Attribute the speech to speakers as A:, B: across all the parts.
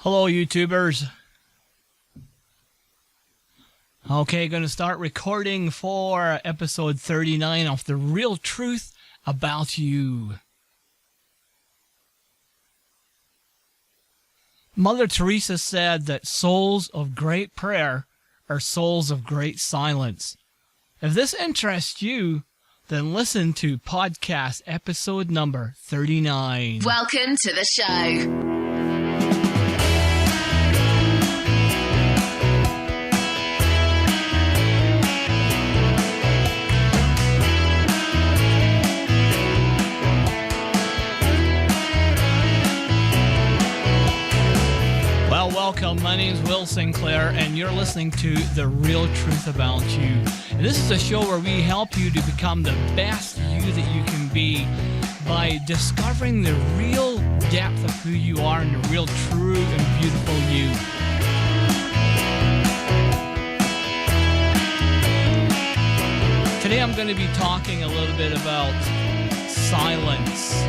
A: Hello, YouTubers. Okay, going to start recording for episode 39 of The Real Truth About You. Mother Teresa said that souls of great prayer are souls of great silence. If this interests you, then listen to podcast episode number 39.
B: Welcome to the show.
A: Welcome, my name is Will Sinclair, and you're listening to The Real Truth About You. And this is a show where we help you to become the best you that you can be by discovering the real depth of who you are and the real true and beautiful you. Today I'm going to be talking a little bit about silence.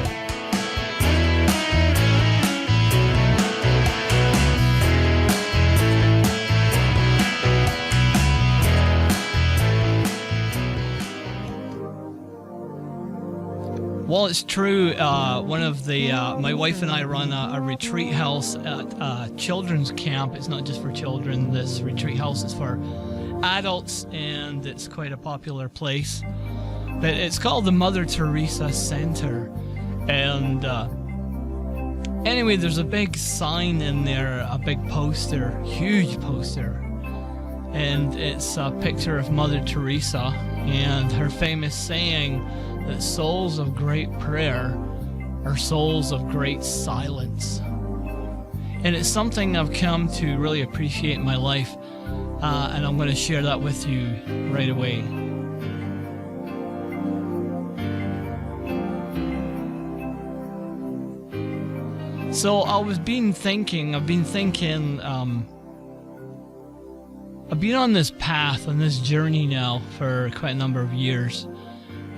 A: Well, it's true. My wife and I run a retreat house at a children's camp. It's not just for children. This retreat house is for adults, and it's quite a popular place. But it's called the Mother Teresa Center. And anyway, there's a big sign in there, a big poster, huge poster. And it's a picture of Mother Teresa and her famous saying that souls of great prayer are souls of great silence. And it's something I've come to really appreciate in my life, and I'm going to share that with you right away. So I've been thinking, I've been on this path, on this journey now for quite a number of years.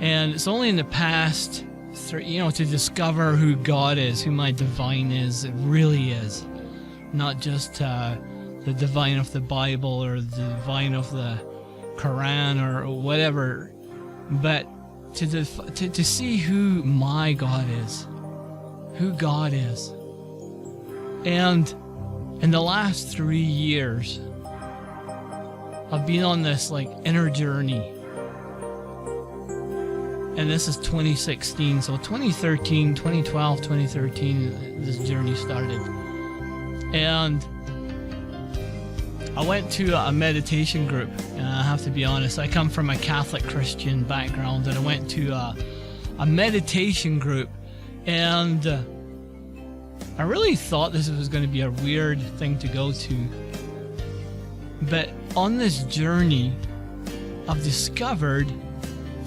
A: And it's only in the past, to discover who God is, who my divine is, it really is. Not just the divine of the Bible or the divine of the Quran or whatever, but to see who my God is, who God is. And in the last 3 years, I've been on this inner journey. And this is 2016, so 2013, 2012, 2013, this journey started. And I went to a meditation group, and I have to be honest, I come from a Catholic Christian background, and I went to a meditation group, and I really thought this was going to be a weird thing to go to. But on this journey, I've discovered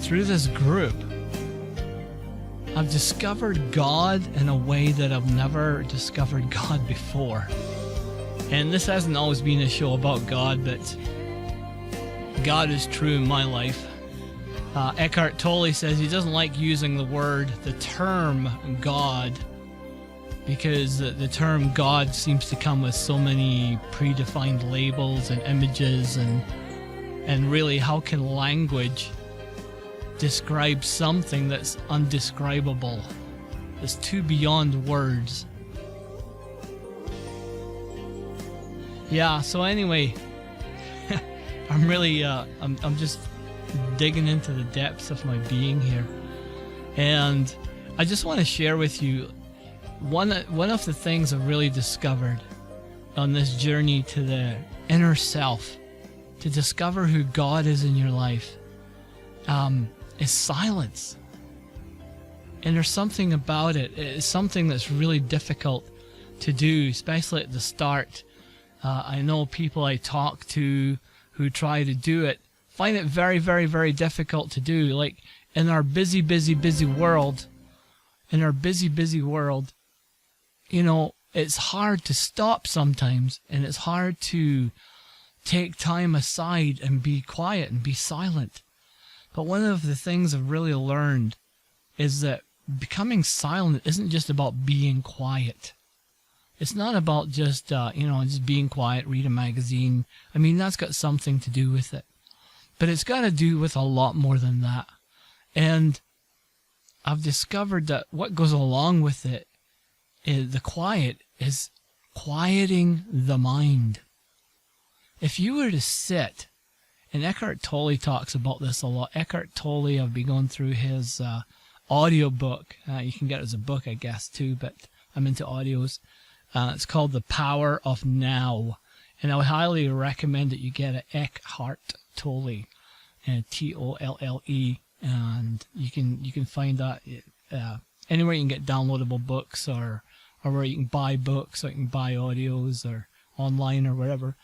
A: through this group, I've discovered God in a way that I've never discovered God before. And this hasn't always been a show about God, but God is true in my life. Eckhart Tolle says he doesn't like using the term God, because the term God seems to come with so many predefined labels and images, and really, how can language describe something that's undescribable, that's too beyond words? Yeah, so anyway, I'm really, I'm just digging into the depths of my being here. And I just want to share with you one of the things I've really discovered on this journey to the inner self, to discover who God is in your life, is silence. And there's something about it. It's something that's really difficult to do, especially at the start. I know people I talk to who try to do it find it very, very, very difficult to do. Like in our busy world, it's hard to stop sometimes, and it's hard to take time aside and be quiet and be silent. But one of the things I've really learned is that becoming silent isn't just about being quiet. It's not about just, just being quiet, read a magazine. I mean, that's got something to do with it. But it's got to do with a lot more than that. And I've discovered that what goes along with it is the quiet is quieting the mind. If you were to sit, and Eckhart Tolle talks about this a lot. Eckhart Tolle, I've been going through his audio book. You can get it as a book, I guess, too, but I'm into audios. It's called The Power of Now. And I would highly recommend that you get it, Eckhart Tolle, Tolle. And you can find that anywhere you can get downloadable books, or where you can buy books, or you can buy audios, or online, or whatever.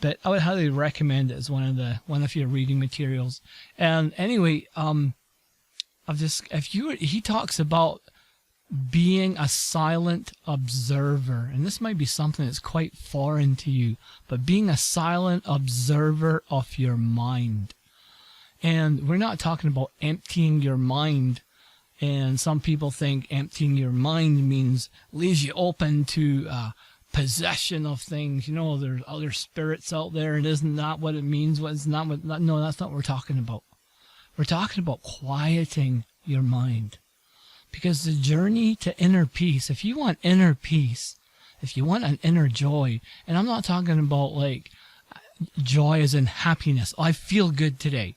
A: But I would highly recommend it as one of your reading materials. And anyway, he talks about being a silent observer, and this might be something that's quite foreign to you, but being a silent observer of your mind. And we're not talking about emptying your mind. And some people think emptying your mind means leaves you open to possession of things. There's other spirits out there, and isn't that what it means? No, that's not what we're talking about. We're talking about quieting your mind. Because the journey to inner peace, if you want inner peace, if you want an inner joy, and I'm not talking about like joy as in happiness. I feel good today.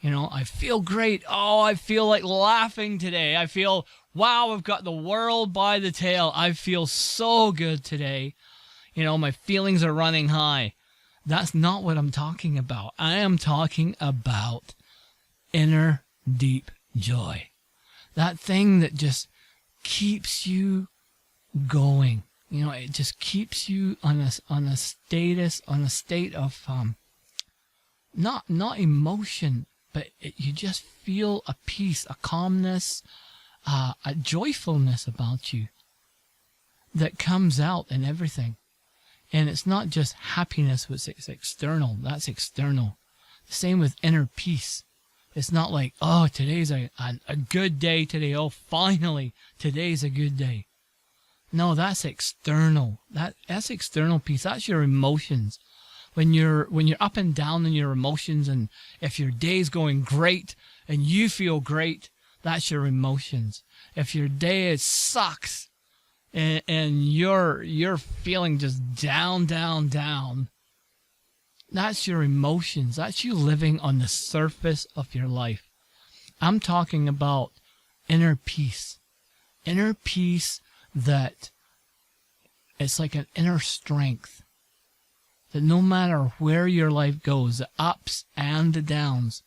A: I feel great. Oh, I feel like laughing today. I feel, wow, I've got the world by the tail. I feel so good today. My feelings are running high. That's not what I'm talking about. I am talking about inner deep joy. That thing that just keeps you going. It just keeps you on a state of not emotion, but you just feel a peace, a calmness, a joyfulness about you that comes out in everything. And it's not just happiness, but it's external. That's external. The same with inner peace. It's not like, oh, today's a good day today. Oh, finally, today's a good day. No, that's external. That's external peace. That's your emotions. When you're up and down in your emotions, and if your day's going great and you feel great, that's your emotions. If your day sucks and you're feeling just down, that's your emotions. That's you living on the surface of your life. I'm talking about inner peace. Inner peace that it's like an inner strength. That no matter where your life goes, the ups and the downs,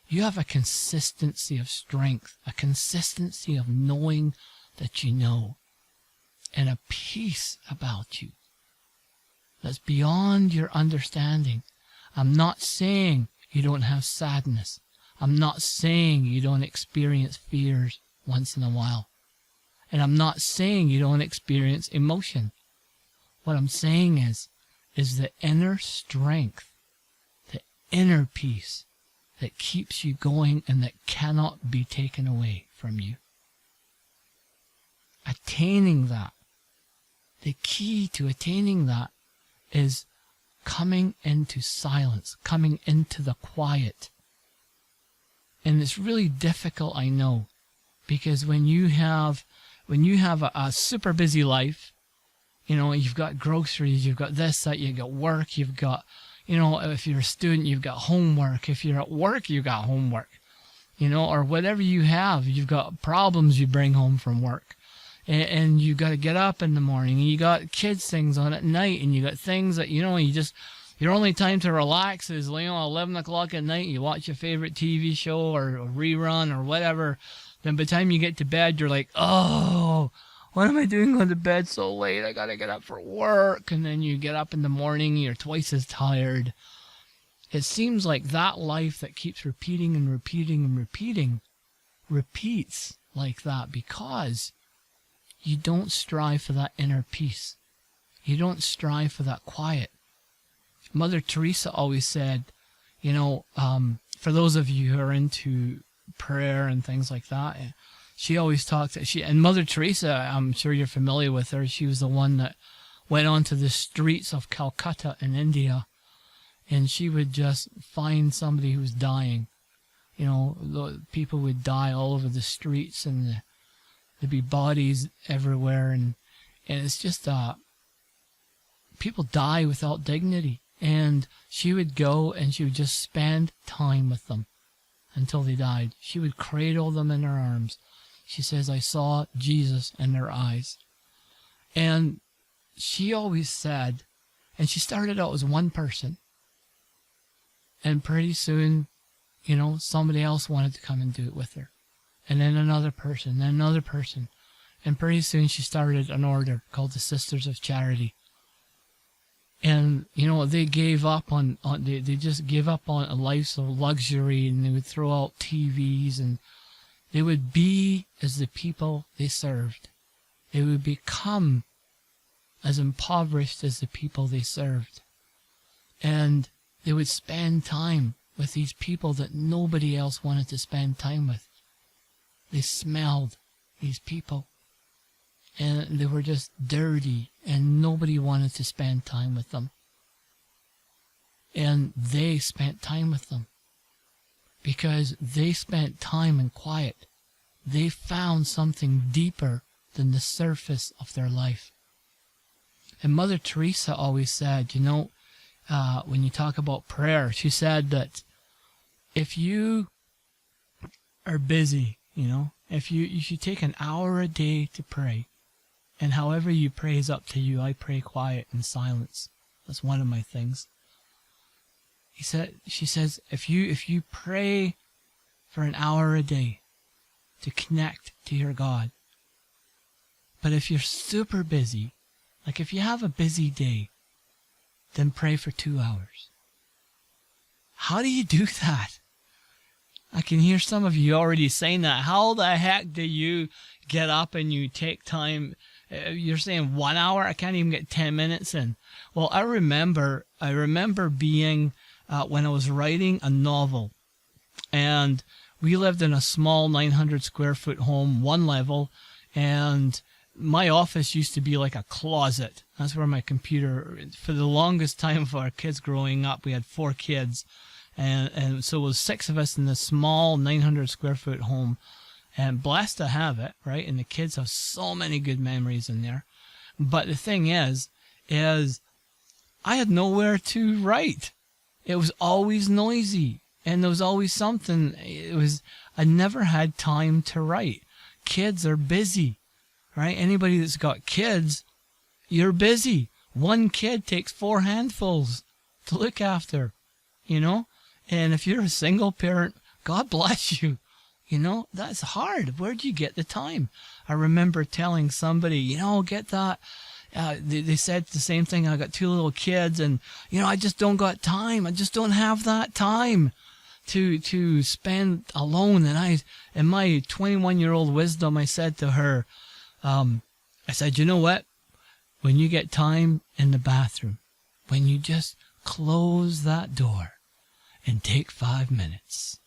A: you have a consistency of strength, a consistency of knowing that you know, and a peace about you that's beyond your understanding. I'm not saying you don't have sadness. I'm not saying you don't experience fears once in a while. And I'm not saying you don't experience emotion. What I'm saying is the inner strength, the inner peace that keeps you going and that cannot be taken away from you. Attaining that, the key to attaining that is coming into silence, coming into the quiet. And it's really difficult, I know, because when you have a super busy life, you've got groceries, you've got this, that, you've got work, you've got, if you're a student, you've got homework. If you're at work, you've got homework, or whatever you have, you've got problems you bring home from work. And you got to get up in the morning, and you got kids things on at night, and you got things that, your only time to relax is, 11 o'clock at night, you watch your favorite TV show or a rerun or whatever. Then by the time you get to bed, you're like, oh, what am I doing going to bed so late? I got to get up for work. And then you get up in the morning, you're twice as tired. It seems like that life that keeps repeating and repeating and repeating repeats like that because you don't strive for that inner peace. You don't strive for that quiet. Mother Teresa always said, for those of you who are into prayer and things like that, she always talked. And Mother Teresa, I'm sure you're familiar with her. She was the one that went onto the streets of Calcutta in India, and she would just find somebody who was dying. You know, people would die all over the streets, and there'd be bodies everywhere, and it's just people die without dignity. And she would go and she would just spend time with them until they died. She would cradle them in her arms. She says, I saw Jesus in their eyes. And she always said, and she started out as one person, and pretty soon, you know, somebody else wanted to come and do it with her. And then another person, then another person. And pretty soon she started an order called the Sisters of Charity. And, you know, they gave up they just gave up on a life of luxury, and they would throw out TVs, and they would be as the people they served. They would become as impoverished as the people they served. And they would spend time with these people that nobody else wanted to spend time with. They smelled these people, and they were just dirty, and nobody wanted to spend time with them. And they spent time with them because they spent time in quiet. They found something deeper than the surface of their life. And Mother Teresa always said, you know, when you talk about prayer, she said that if you are busy, you know, if you should take an hour a day to pray. And however you pray is up to you. I pray quiet and silence. That's one of my things. She says, if you pray for an hour a day to connect to your God, but if you're super busy, like if you have a busy day, then pray for 2 hours. How do you do that? I can hear some of you already saying that. How the heck do you get up and you take time? You're saying 1 hour? I can't even get 10 minutes in. Well, I remember being, when I was writing a novel, and we lived in a small 900 square foot home, one level, and my office used to be like a closet. That's where my computer, for the longest time of our kids growing up, we had 4 kids. And so it was 6 of us in this small 900 square foot home, and blessed to have it, right? And the kids have so many good memories in there. But the thing is I had nowhere to write. It was always noisy, and there was always something. I never had time to write. Kids are busy, right? Anybody that's got kids, you're busy. One kid takes 4 handfuls to look after, you know? And if you're a single parent, God bless you. You know, that's hard. Where do you get the time? I remember telling somebody, you know, get that. They said the same thing. I got 2 little kids, and, you know, I just don't got time. I just don't have that time to spend alone. And in my 21-year-old wisdom, I said to her, I said, you know what? When you get time in the bathroom, when you just close that door and take 5 minutes.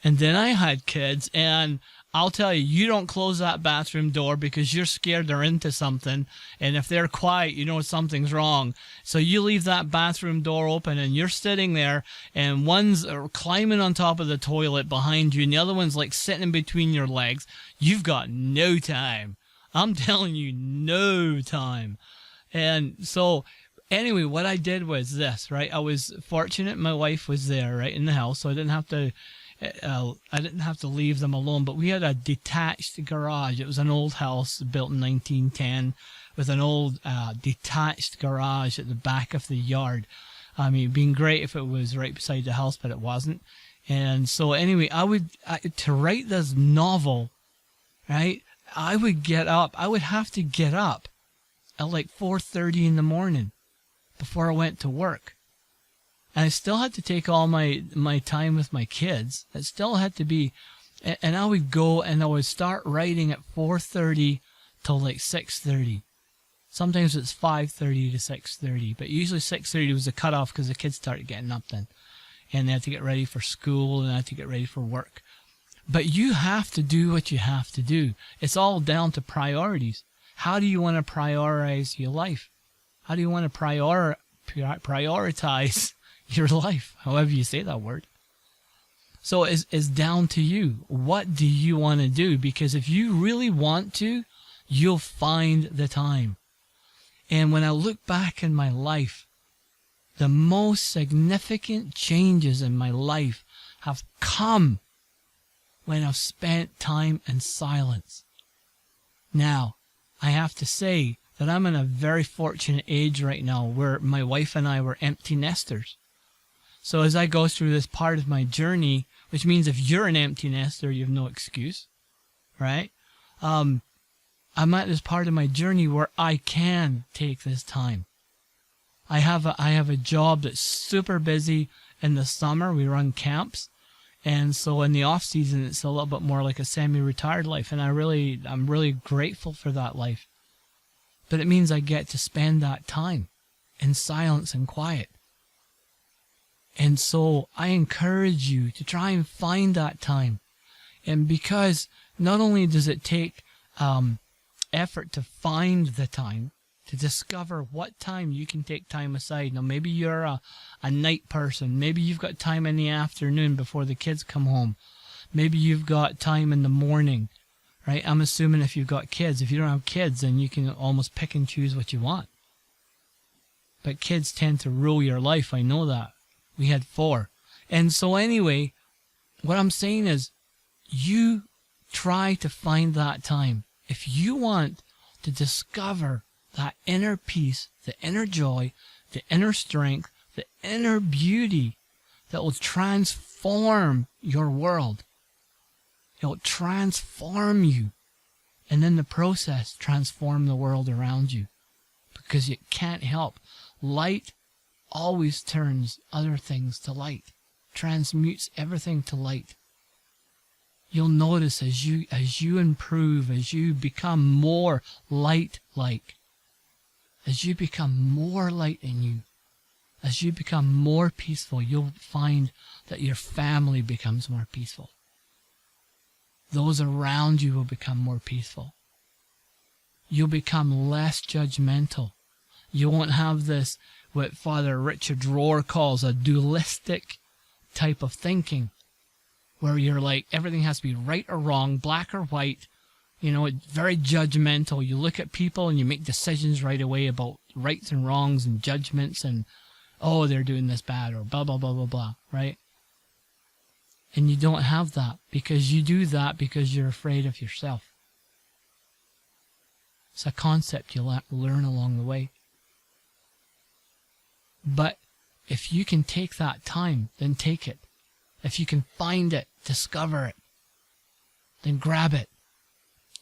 A: And then I had kids, and I'll tell you, you don't close that bathroom door because you're scared they're into something. And if they're quiet, you know something's wrong. So you leave that bathroom door open, and you're sitting there, and one's climbing on top of the toilet behind you, and the other one's like sitting in between your legs. You've got no time. I'm telling you, no time. And so anyway, what I did was this, right? I was fortunate my wife was there, right, in the house, so I didn't have to leave them alone. But we had a detached garage. It was an old house built in 1910 with an old detached garage at the back of the yard. I mean, it'd been great if it was right beside the house, but it wasn't. And so anyway, to write this novel, right, I would have to get up at like 4:30 in the morning before I went to work. And I still had to take all my time with my kids. It still had to be, and I would go and I would start writing at 4:30 till like 6:30. Sometimes it's 5:30 to 6:30, but usually 6:30 was the cutoff because the kids started getting up then. And they had to get ready for school, and I had to get ready for work. But you have to do what you have to do. It's all down to priorities. How do you want to prioritize your life? How do you want to prioritize your life? However you say that word. So it's down to you. What do you want to do? Because if you really want to, you'll find the time. And when I look back in my life, the most significant changes in my life have come when I've spent time in silence. Now, I have to say that I'm in a very fortunate age right now where my wife and I were empty nesters. So as I go through this part of my journey, which means if you're an empty nester, you have no excuse, right? I'm at this part of my journey where I can take this time. I have a job that's super busy in the summer. We run camps. And so in the off season, it's a little bit more like a semi-retired life. And I'm really grateful for that life. But it means I get to spend that time in silence and quiet. And so I encourage you to try and find that time. And because not only does it take effort to find the time, to discover what time you can take time aside. Now, maybe you're a night person. Maybe you've got time in the afternoon before the kids come home. Maybe you've got time in the morning, right? I'm assuming if you've got kids. If you don't have kids, then you can almost pick and choose what you want. But kids tend to rule your life. I know that. We had 4. And so anyway, what I'm saying is you try to find that time. If you want to discover that inner peace, the inner joy, the inner strength, the inner beauty that will transform your world. It will transform you. And in the process, transform the world around you. Because it can't help. Light always turns other things to light. Transmutes everything to light. You'll notice as you improve, as you become more light-like, as you become more light in you, as you become more peaceful, you'll find that your family becomes more peaceful. Those around you will become more peaceful. You'll become less judgmental. You won't have this, what Father Richard Rohr calls a dualistic type of thinking, where you're like, everything has to be right or wrong, black or white. You know, it's very judgmental. You look at people and you make decisions right away about rights and wrongs and judgments and, oh, they're doing this bad or blah, blah, blah, blah, blah, right? And you don't have that because you do that because you're afraid of yourself. It's a concept you learn along the way. But if you can take that time, then take it. If you can find it, discover it, then grab it.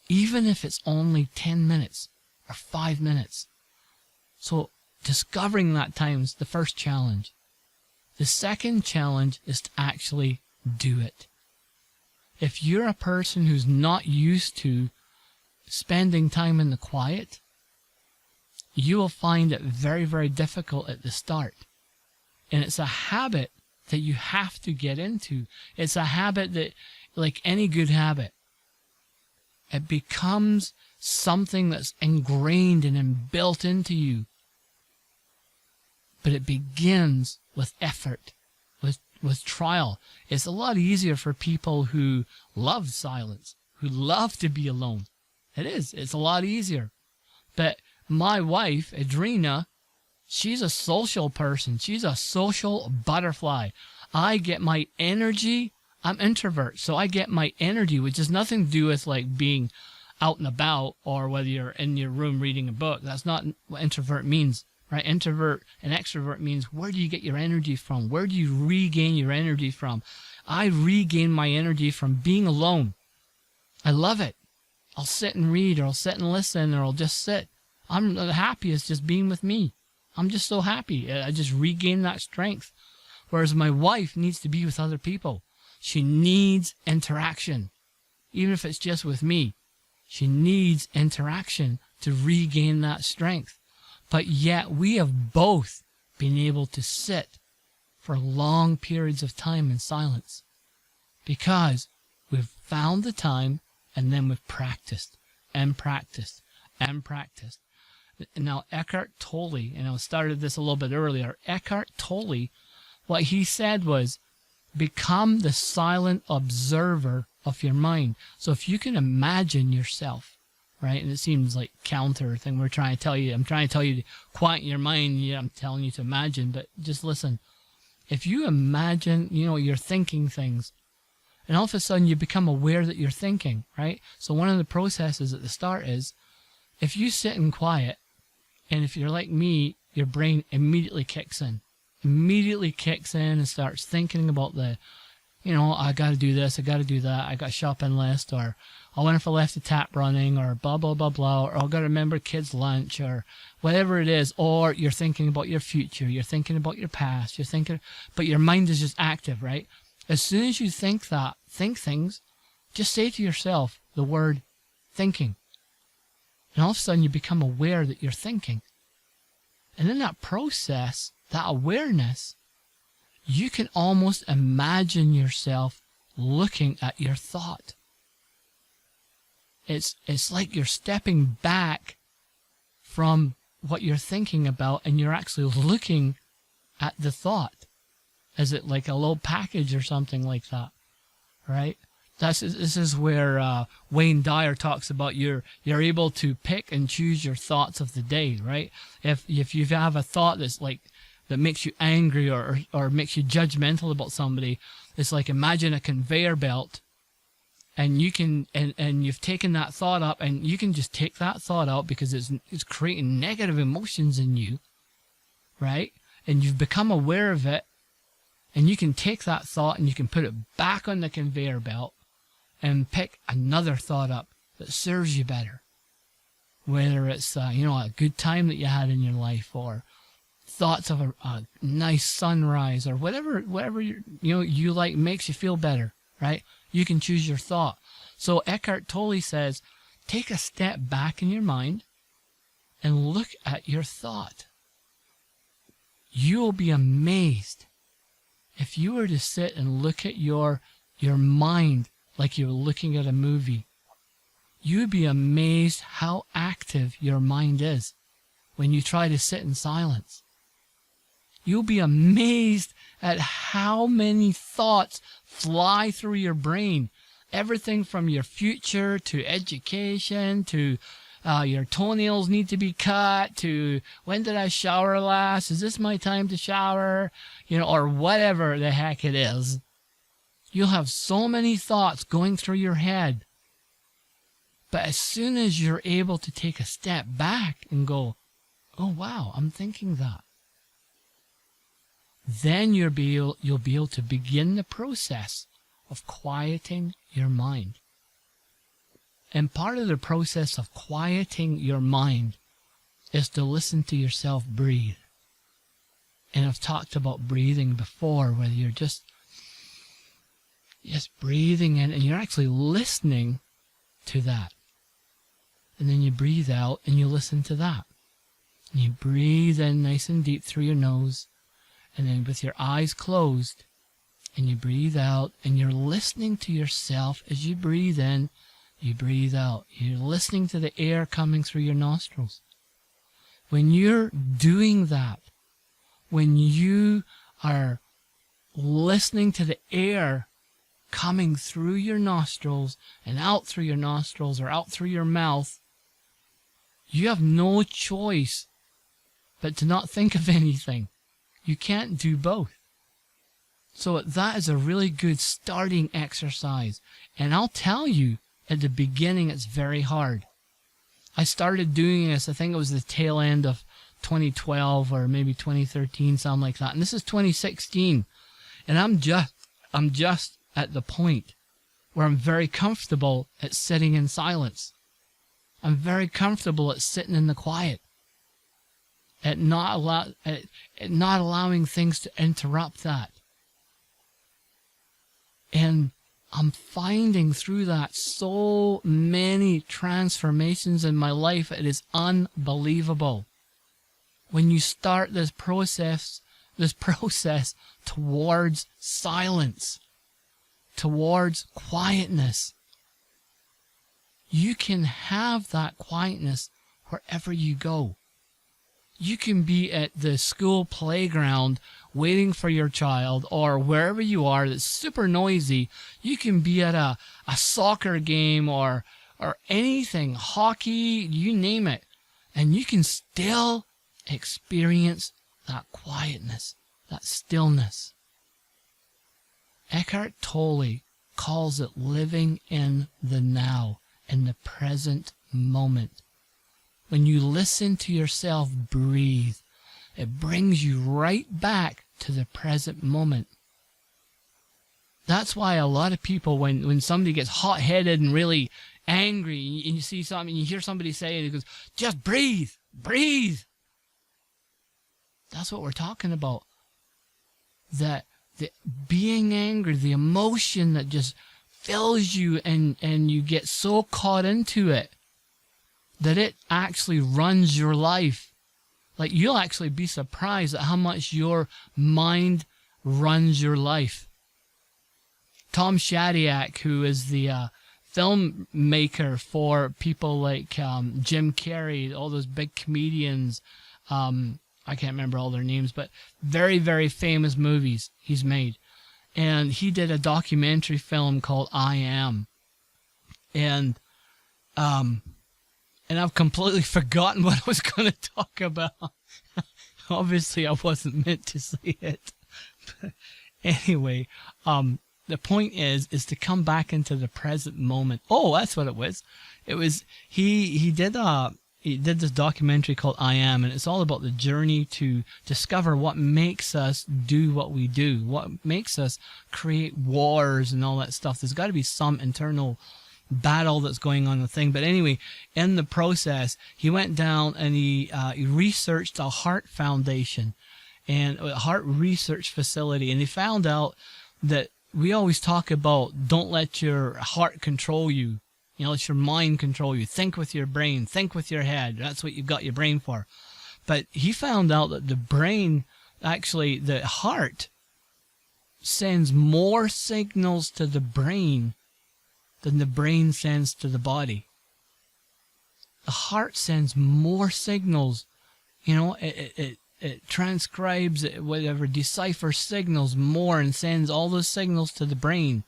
A: Even if it's only 10 minutes or 5 minutes. So discovering that time is the first challenge. The second challenge is to actually do it. If you're a person who's not used to spending time in the quiet, you will find it very, very difficult at the start. And it's a habit that you have to get into. It's a habit that, like any good habit, it becomes something that's ingrained and built into you. But it begins with effort, with trial. It's a lot easier for people who love silence, who love to be alone. It is. It's a lot easier. But my wife, Adrena, she's a social person. She's a social butterfly. I get my energy. I'm introvert, so I get my energy, which has nothing to do with like being out and about or whether you're in your room reading a book. That's not what introvert means, right? Introvert and extrovert means where do you get your energy from? Where do you regain your energy from? I regain my energy from being alone. I love it. I'll sit and read, or I'll sit and listen, or I'll just sit. I'm the happiest just being with me. I'm just so happy. I just regain that strength. Whereas my wife needs to be with other people. She needs interaction. Even if it's just with me. She needs interaction to regain that strength. But yet we have both been able to sit for long periods of time in silence. Because we've found the time, and then we've practiced and practiced and practiced. Now, Eckhart Tolle, and I started this a little bit earlier, Eckhart Tolle, what he said was, become the silent observer of your mind. So if you can imagine yourself, right, and it seems like counter thing we're trying to tell you, I'm trying to tell you to quiet your mind, yeah, I'm telling you to imagine, but just listen. If you imagine, you're thinking things, and all of a sudden you become aware that you're thinking, right? So one of the processes at the start is, if you sit in quiet, and if you're like me, your brain immediately kicks in and starts thinking about I got to do this, I got to do that, I got a shopping list, or I wonder if I left the tap running, or blah, blah, blah, blah, or I got to remember kids' lunch, or whatever it is, or you're thinking about your future, you're thinking about your past, but your mind is just active, right? As soon as you think things, just say to yourself the word thinking. And all of a sudden you become aware that you're thinking. And in that process, that awareness, you can almost imagine yourself looking at your thought. It's like you're stepping back from what you're thinking about, and you're actually looking at the thought. Is it like a little package or something like that, right? This is where Wayne Dyer talks about you're able to pick and choose your thoughts of the day, right? If you have a thought that makes you angry or makes you judgmental about somebody, it's like, imagine a conveyor belt, and you can and you've taken that thought up, and you can just take that thought out because it's creating negative emotions in you, right? And you've become aware of it, and you can take that thought and you can put it back on the conveyor belt and pick another thought up that serves you better. Whether it's a good time that you had in your life, or thoughts of a nice sunrise, or whatever you like makes you feel better, right? You can choose your thought. So Eckhart Tolle says, take a step back in your mind and look at your thought. You will be amazed if you were to sit and look at your mind like you were looking at a movie. You would be amazed how active your mind is when you try to sit in silence. You'll be amazed at how many thoughts fly through your brain. Everything from your future to education to your toenails need to be cut to when did I shower last? Is this my time to shower? Or whatever the heck it is. You'll have so many thoughts going through your head. But as soon as you're able to take a step back and go, oh wow, I'm thinking that, then you'll be able to begin the process of quieting your mind. And part of the process of quieting your mind is to listen to yourself breathe. And I've talked about breathing before, whether you're just breathing in and you're actually listening to that. And then you breathe out and you listen to that. And you breathe in nice and deep through your nose, and then with your eyes closed, and you breathe out, and you're listening to yourself as you breathe in, you breathe out. You're listening to the air coming through your nostrils. When you're doing that, when you are listening to the air coming through your nostrils and out through your nostrils or out through your mouth, you have no choice but to not think of anything. You can't do both. So that is a really good starting exercise. And I'll tell you, at the beginning, it's very hard. I started doing this, I think it was the tail end of 2012 or maybe 2013, something like that. And this is 2016. And I'm just at the point where I'm very comfortable at sitting in silence. I'm very comfortable at sitting in the quiet, at not allowing things to interrupt that. And I'm finding through that so many transformations in my life. It is unbelievable. When you start this process towards silence, towards quietness. You can have that quietness wherever you go. You can be at the school playground waiting for your child, or wherever you are that's super noisy. You can be at a soccer game or anything, hockey, you name it, and you can still experience that quietness, that stillness. Eckhart Tolle calls it living in the now, in the present moment. When you listen to yourself breathe, it brings you right back to the present moment. That's why a lot of people, when somebody gets hot-headed and really angry, and you see something, you hear somebody say it, it goes, just breathe, breathe. That's what we're talking about. That the being angry, the emotion that just fills you, and you get so caught into it that it actually runs your life. Like, you'll actually be surprised at how much your mind runs your life. Tom Shadyac, who is the filmmaker for people like Jim Carrey, all those big comedians, I can't remember all their names, but very, very famous movies he's made. And he did a documentary film called I Am. And I've completely forgotten what I was going to talk about. Obviously, I wasn't meant to say it. But anyway, the point is to come back into the present moment. Oh, that's what it was. It was he did this documentary called I Am, and it's all about the journey to discover what makes us do what we do, what makes us create wars and all that stuff. There's got to be some internal battle that's going on in the thing. But anyway, in the process, he went down and he researched a heart foundation and a heart research facility, and he found out that we always talk about don't let your heart control you. Let your mind control you. Think with your brain. Think with your head. That's what you've got your brain for. But he found out that the brain, actually, the heart sends more signals to the brain than the brain sends to the body. The heart sends more signals. It transcribes, whatever, deciphers signals more and sends all those signals to the brain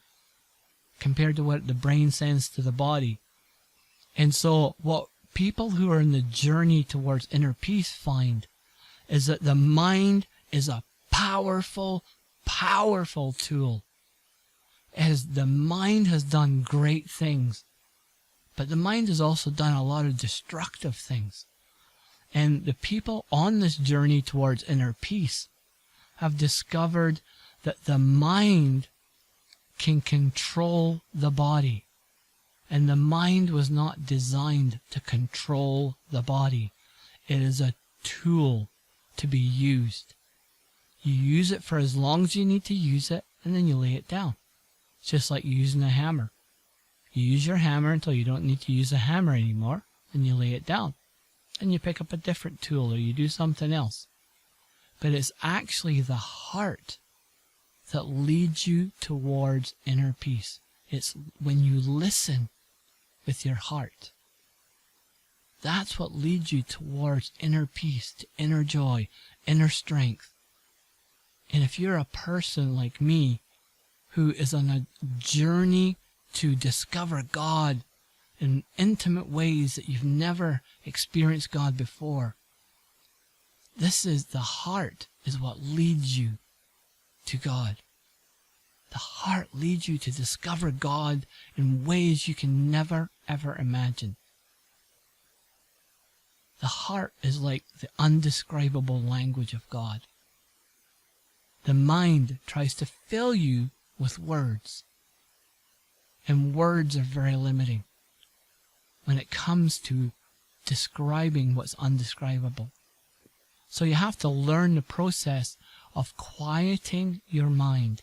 A: compared to what the brain sends to the body. And so what people who are in the journey towards inner peace find is that the mind is a powerful, powerful tool. As the mind has done great things, but the mind has also done a lot of destructive things. And the people on this journey towards inner peace have discovered that the mind can control the body. And the mind was not designed to control the body. It is a tool to be used. You use it for as long as you need to use it, and then you lay it down. It's just like using a hammer. You use your hammer until you don't need to use a hammer anymore, and you lay it down. And you pick up a different tool, or you do something else. But it's actually the heart that leads you towards inner peace. It's when you listen with your heart. That's what leads you towards inner peace, to inner joy, inner strength. And if you're a person like me who is on a journey to discover God in intimate ways that you've never experienced God before, this is the heart is what leads you to God. The heart leads you to discover God in ways you can never, ever imagine. The heart is like the undescribable language of God. The mind tries to fill you with words, and words are very limiting when it comes to describing what's undescribable. So you have to learn the process of quieting your mind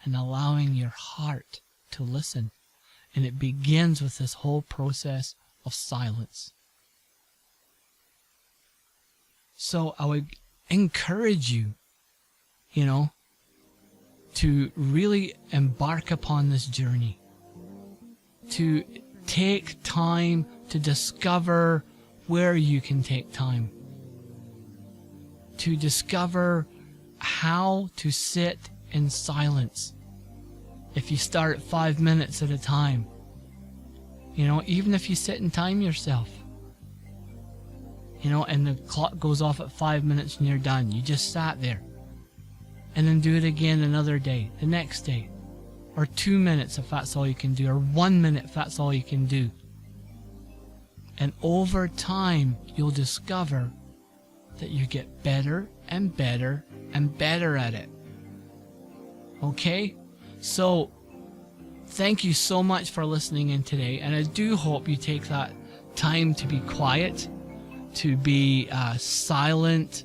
A: and allowing your heart to listen. And it begins with this whole process of silence. So I would encourage you, to really embark upon this journey, to take time to discover where you can take time, to discover how to sit in silence. If you start at 5 minutes at a time, even if you sit and time yourself, and the clock goes off at 5 minutes and you're done, you just sat there. And then do it again another day, the next day, or 2 minutes if that's all you can do, or 1 minute if that's all you can do. And over time, you'll discover that you get better and better and better at it. Okay? So, thank you so much for listening in today, and I do hope you take that time to be quiet, to be silent,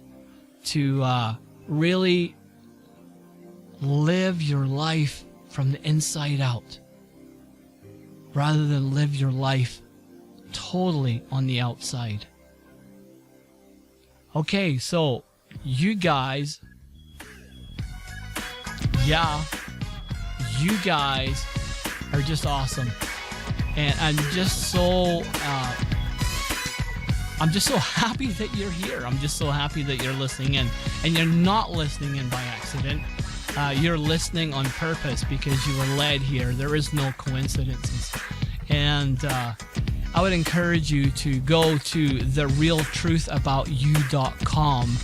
A: to really live your life from the inside out, rather than live your life totally on the outside. Okay, so you guys are just awesome, and I'm just so happy that you're here. I'm just so happy that you're listening in, and you're not listening in by accident. You're listening on purpose because you were led here. There is no coincidences. And I would encourage you to go to therealtruthaboutyou.com,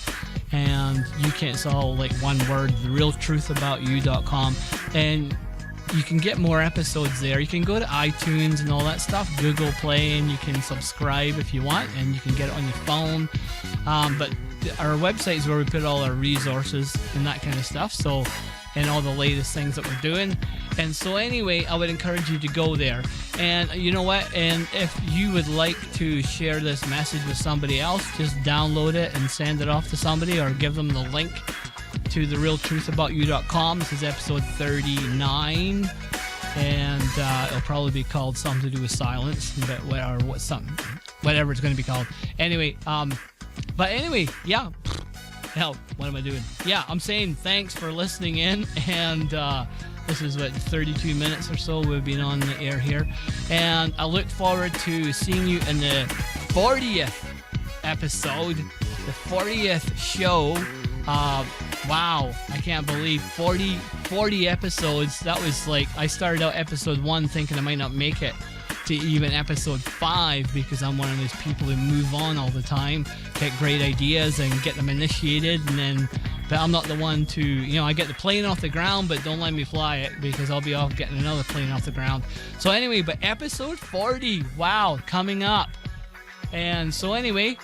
A: and you can't spell like one word, therealtruthaboutyou.com, and you can get more episodes there. You can go to iTunes and all that stuff, Google Play, and you can subscribe if you want, and you can get it on your phone. But our website is where we put all our resources and that kind of stuff, so, and all the latest things that we're doing. And so anyway, I would encourage you to go there. And you know what? And if you would like to share this message with somebody else, just download it and send it off to somebody, or give them the link to therealtruthaboutyou.com. This is episode 39, and it'll probably be called something to do with silence, but whatever it's going to be called. Anyway, yeah. Hell, what am I doing? Yeah, I'm saying thanks for listening in, and this is 32 minutes or so we've been on the air here, and I look forward to seeing you in the 40th episode, the 40th show. Wow, I can't believe 40 episodes. That was like, I started out episode 1 thinking I might not make it to even episode 5, because I'm one of those people who move on all the time, get great ideas and get them initiated, but I'm not the one to, I get the plane off the ground, but don't let me fly it, because I'll be off getting another plane off the ground. So anyway, but episode 40, wow, coming up. And so anyway,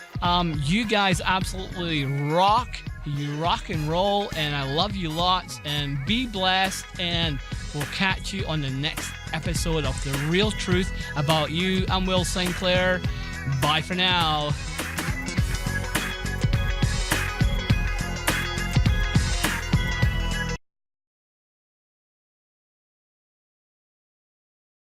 A: you guys absolutely rock. You rock and roll, and I love you lots, and be blessed, and we'll catch you on the next episode of The Real Truth About You. I'm Will Sinclair. Bye for now.